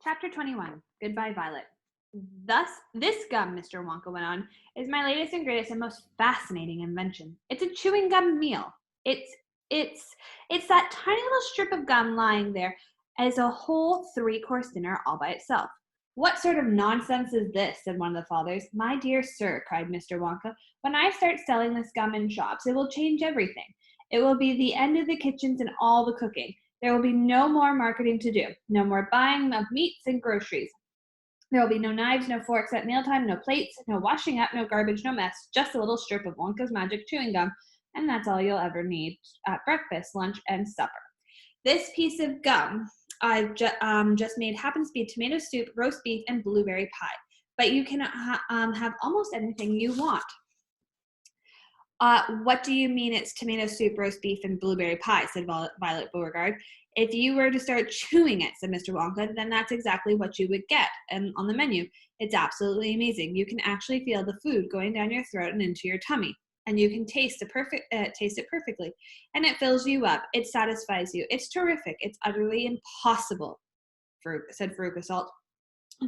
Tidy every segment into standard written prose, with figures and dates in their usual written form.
Chapter 21, Goodbye Violet. This gum, Mr. Wonka went on, is my latest and greatest and most fascinating invention. It's a chewing gum meal. It's it's that tiny little strip of gum lying there as a whole three-course dinner all by itself. What sort of nonsense is this? Said one of the fathers. My dear sir, cried Mr. Wonka, when I start selling this gum in shops, it will change everything. It will be the end of the kitchens and all the cooking. There will be no more marketing to do, no more buying of meats and groceries. There will be no knives, no forks at mealtime, no plates, no washing up, no garbage, no mess, just a little strip of Wonka's magic chewing gum, and that's all you'll ever need at breakfast, lunch, and supper. This piece of gum I've just made happens to be tomato soup, roast beef, and blueberry pie, but you can have almost anything you want. What do you mean it's tomato soup, roast beef, and blueberry pie, said Violet Beauregard. If you were to start chewing it, said Mr. Wonka, then that's exactly what you would get and on the menu. It's absolutely amazing. You can actually feel the food going down your throat and into your tummy, and you can taste it perfectly. And it fills you up. It satisfies you. It's terrific. It's utterly impossible, said Veruca Salt.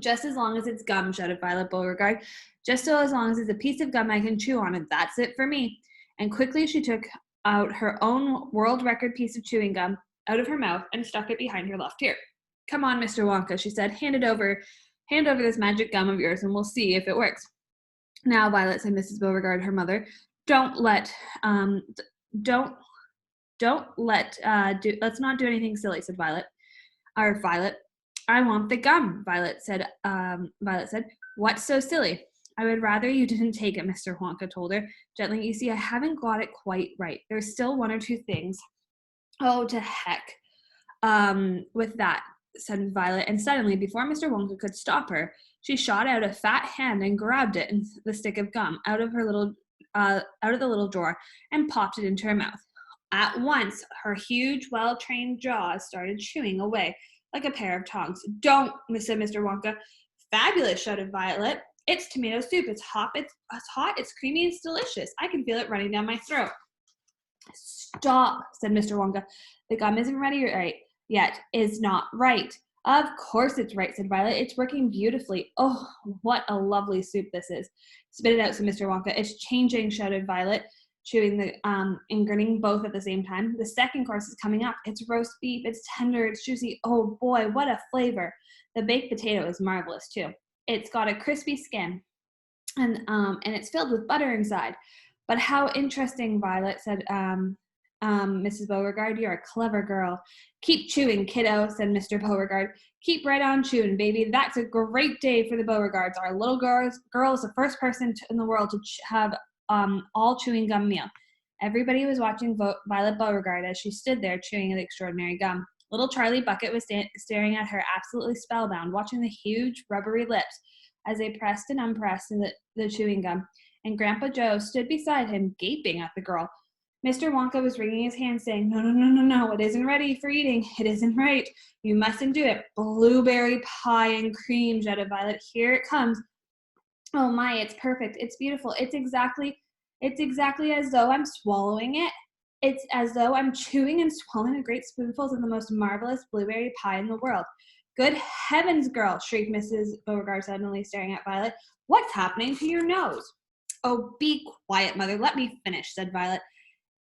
Just as long as it's gum, shouted Violet Beauregard. Just so as long as it's a piece of gum I can chew on, and that's it for me. And quickly she took out her own world record piece of chewing gum out of her mouth and stuck it behind her left ear. Come on, Mr. Wonka, she said. Hand over this magic gum of yours, and we'll see if it works. Now, Violet, said Mrs. Beauregard, her mother, let's not do anything silly, said Violet. I want the gum, Violet said. What's so silly? I would rather you didn't take it, Mr. Wonka told her gently. You see, I haven't got it quite right. There's still one or two things. Oh, to heck with that, said Violet. And suddenly, before Mr. Wonka could stop her, she shot out a fat hand and grabbed it and the stick of gum out of the little drawer and popped it into her mouth. At once, her huge, well-trained jaws started chewing away like a pair of tongs. Don't, said Mr. Wonka. Fabulous, shouted Violet. It's tomato soup. It's hot, it's creamy, it's delicious. I can feel it running down my throat. Stop, said Mr. Wonka. The gum isn't ready right yet. Is not right. Of course it's right, said Violet. It's working beautifully. Oh, what a lovely soup this is. Spit it out, said Mr. Wonka. It's changing, shouted Violet, chewing and grinning both at the same time. The second course is coming up. It's roast beef. It's tender. It's juicy. Oh boy, what a flavor. The baked potato is marvelous too. It's got a crispy skin, and it's filled with butter inside. But how interesting, Violet, said Mrs. Beauregard. You're a clever girl. Keep chewing, kiddo, said Mr. Beauregard. Keep right on chewing, baby. That's a great day for the Beauregards. Our little girl is the first person in the world to have all chewing gum meal. Everybody was watching Violet Beauregard as she stood there chewing the extraordinary gum. Little Charlie Bucket was staring at her absolutely spellbound, watching the huge rubbery lips as they pressed and unpressed the chewing gum, and Grandpa Joe stood beside him, gaping at the girl. Mr. Wonka was wringing his hands, saying, No, it isn't ready for eating. It isn't right. You mustn't do it. Blueberry pie and cream, shouted Violet. Here it comes. Oh my, it's perfect. It's beautiful. It's exactly as though I'm swallowing it. It's as though I'm chewing and swallowing a great spoonfuls of the most marvelous blueberry pie in the world. Good heavens, girl, shrieked Mrs. Beauregard suddenly, staring at Violet. What's happening to your nose? Oh, be quiet, Mother. Let me finish, said Violet.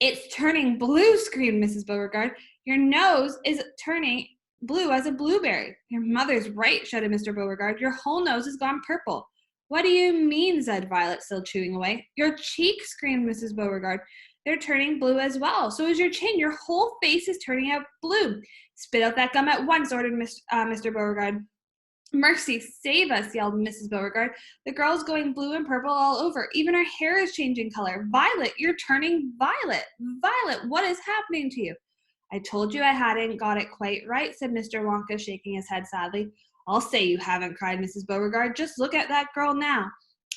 It's turning blue, screamed Mrs. Beauregard. Your nose is turning blue as a blueberry. Your mother's right, shouted Mr. Beauregard. Your whole nose has gone purple. What do you mean, said Violet, still chewing away. Your cheeks, screamed Mrs. Beauregard. They're turning blue as well. So is your chin. Your whole face is turning out blue. Spit out that gum at once, ordered Mr. Beauregard. Mercy, save us, yelled Mrs. Beauregard. The girl's going blue and purple all over. Even her hair is changing color. Violet, you're turning violet. Violet, what is happening to you? I told you I hadn't got it quite right, said Mr. Wonka, shaking his head sadly. I'll say you haven't, cried Mrs. Beauregard. Just look at that girl now.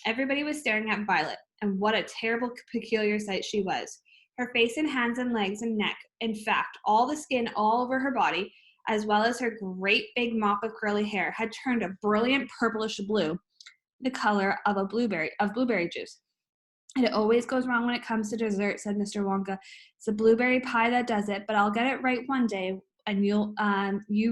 Everybody was staring at Violet, and what a terrible, peculiar sight she was. Her face and hands and legs and neck, in fact, all the skin all over her body, as well as her great big mop of curly hair, had turned a brilliant purplish blue, the color of blueberry juice. It always goes wrong when it comes to dessert, said Mr. Wonka. It's the blueberry pie that does it, but I'll get it right one day, and you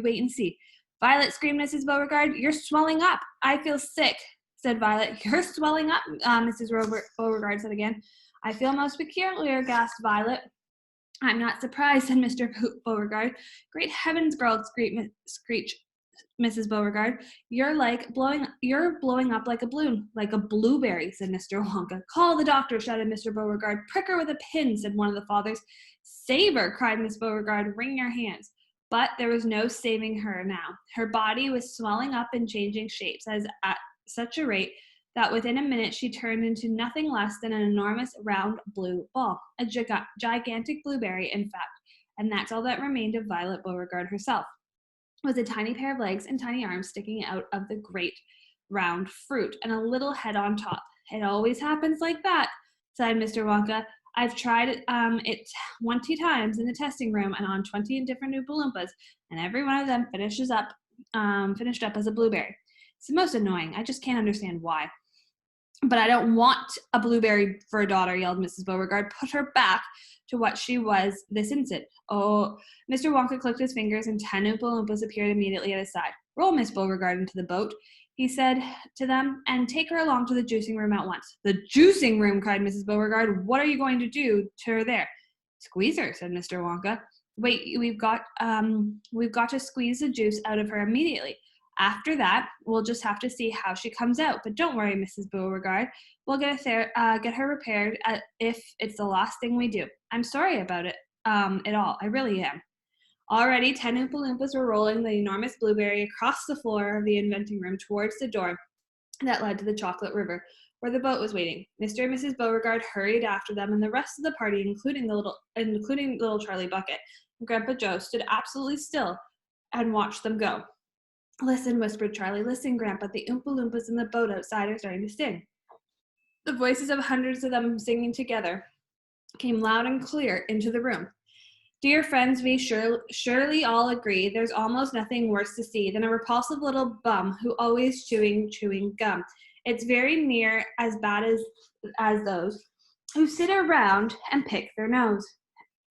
wait and see. Violet, screamed Mrs. Beauregard, you're swelling up. I feel sick, said Violet. You're swelling up, Mrs. Beauregard said again. I feel most peculiar, gasped Violet. I'm not surprised, said Mr. Beauregard. Great heavens, girl, screeched Mrs. Beauregard. You're blowing up like a balloon, like a blueberry, said Mr. Wonka. Call the doctor, shouted Mr. Beauregard. Prick her with a pin, said one of the fathers. Save her, cried Miss Beauregard. Wring your hands. But there was no saving her now. Her body was swelling up and changing shapes at such a rate that within a minute she turned into nothing less than an enormous round blue ball, a gigantic blueberry, in fact, and that's all that remained of Violet Beauregard herself, was a tiny pair of legs and tiny arms sticking out of the great round fruit, and a little head on top. It always happens like that, sighed Mr. Wonka. I've tried it 20 times in the testing room and on 20 different Oompa Loompas, and every one of them finished up as a blueberry. It's most annoying. I just can't understand why. But I don't want a blueberry for a daughter, yelled Mrs. Beauregard. Put her back to what she was this instant. Oh, Mr. Wonka clicked his fingers, and 10 Oompa Loompas appeared immediately at his side. Roll Miss Beauregard into the boat, he said to them, and take her along to the juicing room at once. The juicing room, cried Mrs. Beauregard. What are you going to do to her there? Squeeze her, said Mr. Wonka. Wait, we've got to squeeze the juice out of her immediately. After that, we'll just have to see how she comes out. But don't worry, Mrs. Beauregard. We'll get her repaired if it's the last thing we do. I'm sorry about it at all. I really am. Already, 10 Oompa Loompas were rolling the enormous blueberry across the floor of the inventing room towards the door that led to the chocolate river, where the boat was waiting. Mr. and Mrs. Beauregard hurried after them, and the rest of the party, including little Charlie Bucket and Grandpa Joe, stood absolutely still and watched them go. Listen, whispered Charlie. Listen, Grandpa, the Oompa Loompas in the boat outside are starting to sing. The voices of hundreds of them singing together came loud and clear into the room. Dear friends, we surely all agree there's almost nothing worse to see than a repulsive little bum who always chewing gum. It's very near as bad as those who sit around and pick their nose.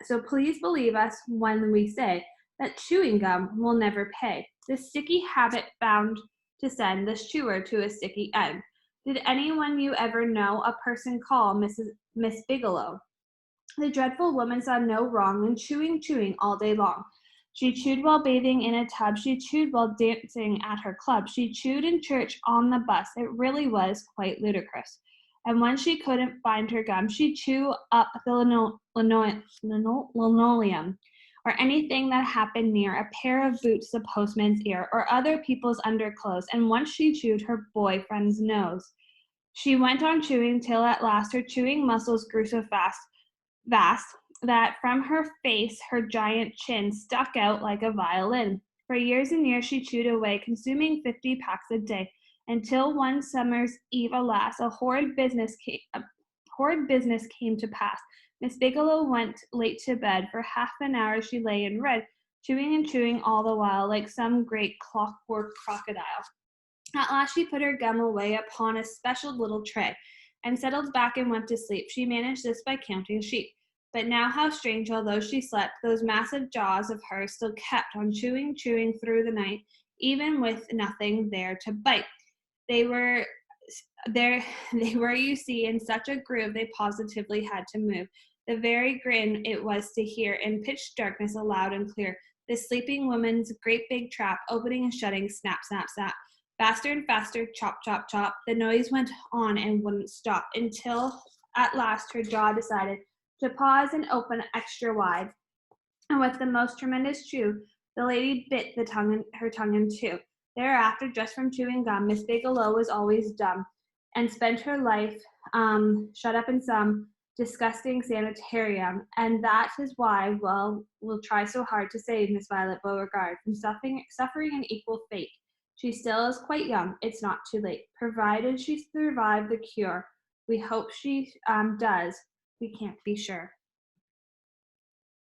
So please believe us when we say that chewing gum will never pay. The sticky habit bound to send the chewer to a sticky end. Did anyone you ever know a person call Miss Bigelow? The dreadful woman saw no wrong in chewing all day long. She chewed while bathing in a tub. She chewed while dancing at her club. She chewed in church on the bus. It really was quite ludicrous. And when she couldn't find her gum, she'd chew up the linoleum, or anything that happened near a pair of boots, the postman's ear, or other people's underclothes. And once she chewed her boyfriend's nose. She went on chewing till at last her chewing muscles grew so vast that from her face her giant chin stuck out like a violin. For years and years she chewed away, consuming 50 packs a day, until one summer's eve, alas, a horrid business came to pass. Miss Bigelow went late to bed. For half an hour she lay and read, chewing and chewing all the while, like some great clockwork crocodile. At last she put her gum away upon a special little tray, and settled back and went to sleep. She managed this by counting sheep. But now how strange, although she slept, those massive jaws of hers still kept on chewing through the night, even with nothing there to bite. They were, you see, in such a groove they positively had to move. The very grin it was to hear in pitch darkness aloud and clear, the sleeping woman's great big trap, opening and shutting, snap, snap, snap. Faster and faster, chop, chop, chop. The noise went on and wouldn't stop, until at last her jaw decided to pause and open extra wide. And with the most tremendous chew, the lady bit her tongue in two. Thereafter, just from chewing gum, Miss Bigelow was always dumb, and spent her life shut up in some disgusting sanitarium. And that is why, we'll try so hard to save Miss Violet Beauregard from suffering an equal fate. She still is quite young. It's not too late. Provided she survived the cure. We hope she does. We can't be sure.